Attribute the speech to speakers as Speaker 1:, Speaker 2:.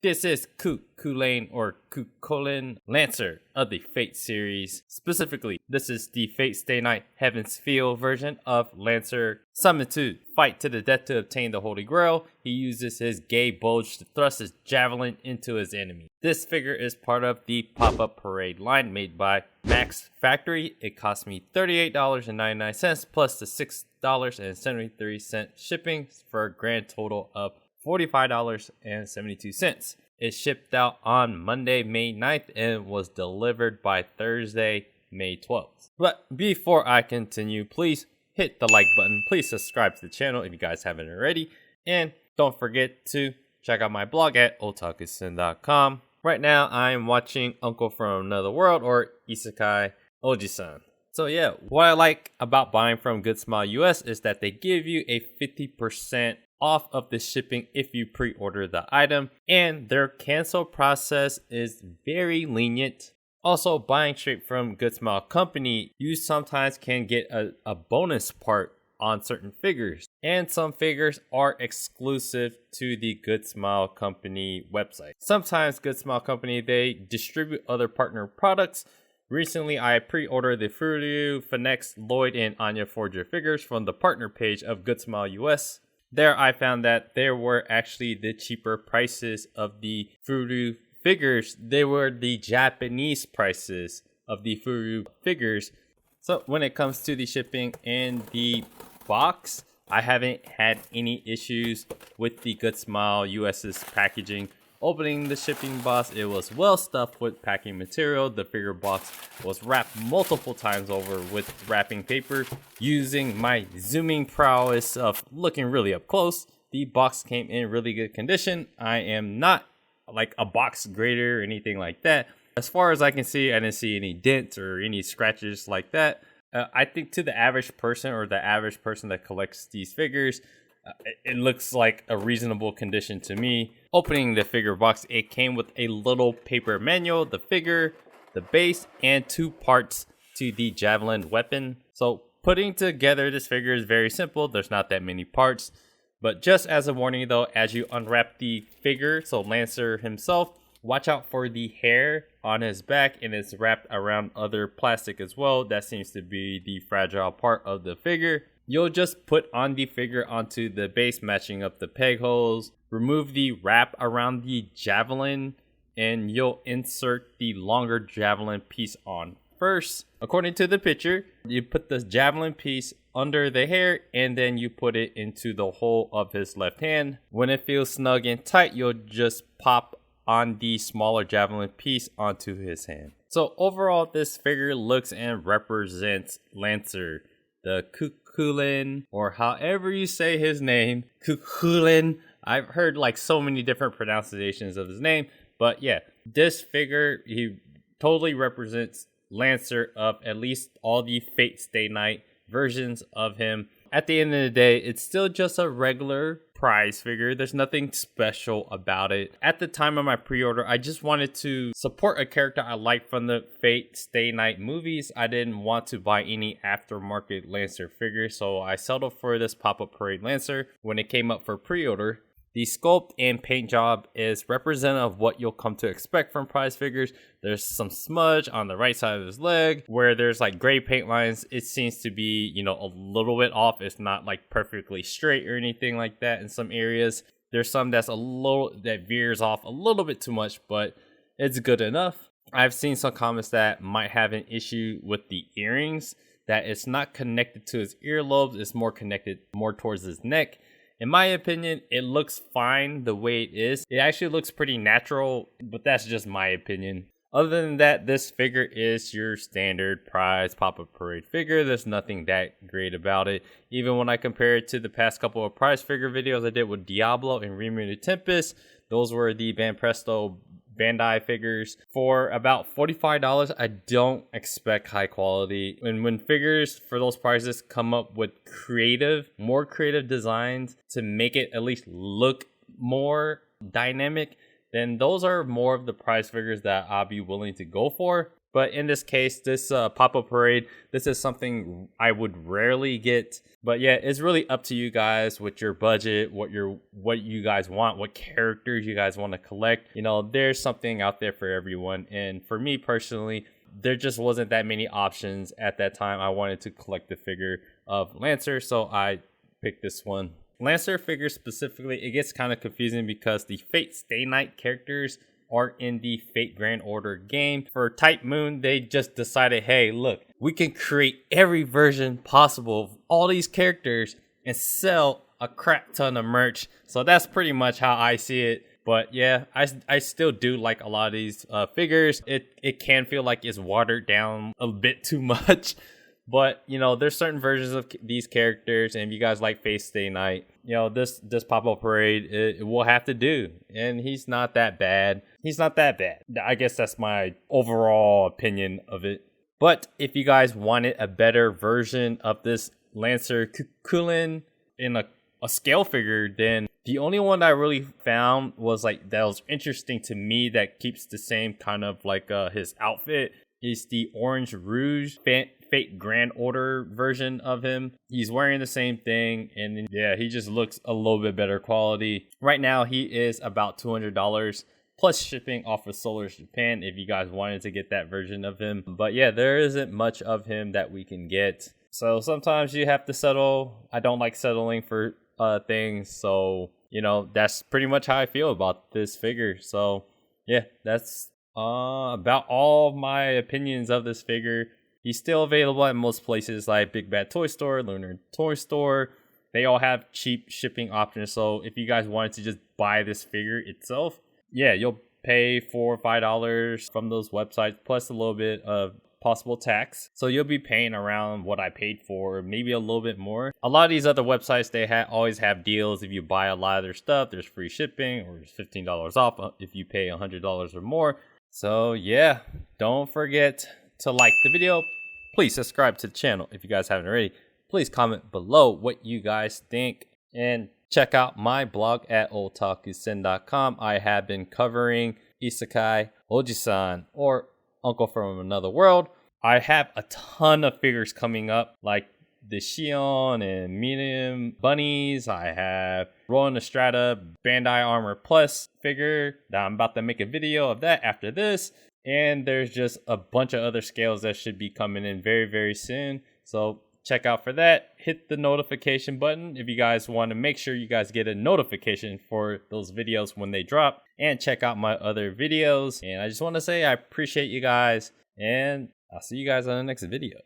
Speaker 1: This is Chulainn or Chulainn Lancer of the Fate series. Specifically, this is the Fate Stay Night Heaven's Feel version of Lancer summoned to fight to the death to obtain the Holy Grail. He uses his gay bulge to thrust his javelin into his enemy. This figure is part of the pop-up parade line made by Max Factory. It cost me $38.99 plus the $6.73 shipping for a grand total of $45.72. It shipped out on Monday, May 9th and was delivered by Thursday, May 12th. But before I continue, please hit the like button. Please subscribe to the channel if you guys haven't already. And don't forget to check out my blog at otakusin.com. Right now, I'm watching Uncle from Another World or Isekai Oji-san. So yeah, what I like about buying from Good Smile US is that they give you a 50% off of the shipping if you pre-order the item, and their cancel process is very lenient. Also, buying straight from Good Smile Company, you sometimes can get a bonus part on certain figures, and some figures are exclusive to the Good Smile Company website. Sometimes Good Smile Company, they distribute other partner products. Recently, I pre-ordered the Furyu, Phoenix, Lloyd, and Anya Forger figures from the partner page of Good Smile US. There, I found that there were actually the cheaper prices of the Furyu figures. They were the Japanese prices of the Furyu figures. So when it comes to the shipping and the box, I haven't had any issues with the Good Smile US's packaging. Opening the shipping box, it was well stuffed with packing material. The figure box was wrapped multiple times over with wrapping paper. Using my zooming prowess of looking really up close, the box came in really good condition. I am not like a box grader or anything like that. As far as I can see, I didn't see any dents or any scratches like that. I think to the average person or the average person that collects these figures, it looks like a reasonable condition to me. Opening the figure box, it came with a little paper manual, the figure, the base, and 2 parts to the javelin weapon. So putting together this figure is very simple. There's not that many parts. But just as a warning though, as you unwrap the figure, so Lancer himself, watch out for the hair on his back, and it's wrapped around other plastic as well. That seems to be the fragile part of the figure. You'll just put on the figure onto the base, matching up the peg holes. Remove the wrap around the javelin, and you'll insert the longer javelin piece on first. According to the picture, you put the javelin piece under the hair, and then you put it into the hole of his left hand. When it feels snug and tight, you'll just pop on the smaller javelin piece onto his hand. So overall, this figure looks and represents Lancer, the Chulainn, or however you say his name, Chulainn. I've heard like so many different pronunciations of his name, but yeah, this figure, he totally represents Lancer of at least all the Fate Stay Night versions of him. At the end of the day, it's still just a regular prize figure. There's nothing special about it. At the time of my pre-order, I just wanted to support a character I like from the Fate Stay Night movies. I didn't want to buy any aftermarket Lancer figure, so I settled for this pop-up parade Lancer when it came up for pre-order. The sculpt and paint job is representative of what you'll come to expect from prize figures. There's some smudge on the right side of his leg where there's like gray paint lines. It seems to be, you know, a little bit off. It's not like perfectly straight or anything like that in some areas. There's some that veers off a little bit too much, but it's good enough. I've seen some comments that might have an issue with the earrings, that it's not connected to his earlobes. It's more connected more towards his neck. In my opinion, it looks fine the way it is. It actually looks pretty natural, but that's just my opinion. Other than that, this figure is your standard prize pop-up parade figure. There's nothing that great about it. Even when I compare it to the past couple of prize figure videos I did with Diablo and Remu the Tempest, those were the Banpresto Bandai figures for about $45. I don't expect high quality. And when figures for those prices come up with more creative designs to make it at least look more dynamic, then those are more of the price figures that I'll be willing to go for. But in this case, this pop-up parade, this is something I would rarely get. But yeah, it's really up to you guys with your budget, what you guys want, what characters you guys want to collect. You know, there's something out there for everyone. And for me personally, there just wasn't that many options at that time. I wanted to collect the figure of Lancer, so I picked this one. Lancer figure specifically, it gets kind of confusing because the Fate Stay Night characters are in the Fate Grand Order game. For Type Moon, they just decided, hey, look, we can create every version possible of all these characters and sell a crap ton of merch. So that's pretty much how I see it. But yeah, I still do like a lot of these figures. It can feel like it's watered down a bit too much. But, you know, there's certain versions of these characters, and if you guys like Fate Stay Night, you know, this pop-up parade, it will have to do. And he's not that bad. He's not that bad. I guess that's my overall opinion of it. But if you guys wanted a better version of this Lancer Chulainn in a scale figure, then the only one I really found was like that was interesting to me that keeps the same kind of like his outfit is the Orange Rouge Fate Grand Order version of him. He's wearing the same thing, and yeah, he just looks a little bit better quality. Right now, he is about $200 plus shipping off of Solar Japan if you guys wanted to get that version of him. But yeah, there isn't much of him that we can get. So sometimes you have to settle. I don't like settling for things, so you know, that's pretty much how I feel about this figure. So yeah, that's about all my opinions of this figure. He's still available at most places like Big Bad Toy Store, Lunar Toy Store. They all have cheap shipping options. So if you guys wanted to just buy this figure itself, yeah, you'll pay $4 or $5 from those websites plus a little bit of possible tax. So you'll be paying around what I paid for, maybe a little bit more. A lot of these other websites, they always have deals. If you buy a lot of their stuff, there's free shipping or $15 off if you pay $100 or more. So yeah, don't forget to like the video. Please subscribe to the channel if you guys haven't already. Please comment below what you guys think. And check out my blog at otakusen.com. I have been covering Isekai, Ojisan, or Uncle from Another World. I have a ton of figures coming up, like the Shion and Medium Bunnies. I have Roland Estrada Bandai Armor Plus figure that I'm about to make a video of that after this. And there's just a bunch of other scales that should be coming in very, very soon. So check out for that. Hit the notification button if you guys want to make sure you guys get a notification for those videos when they drop. And check out my other videos. And I just want to say I appreciate you guys. And I'll see you guys on the next video.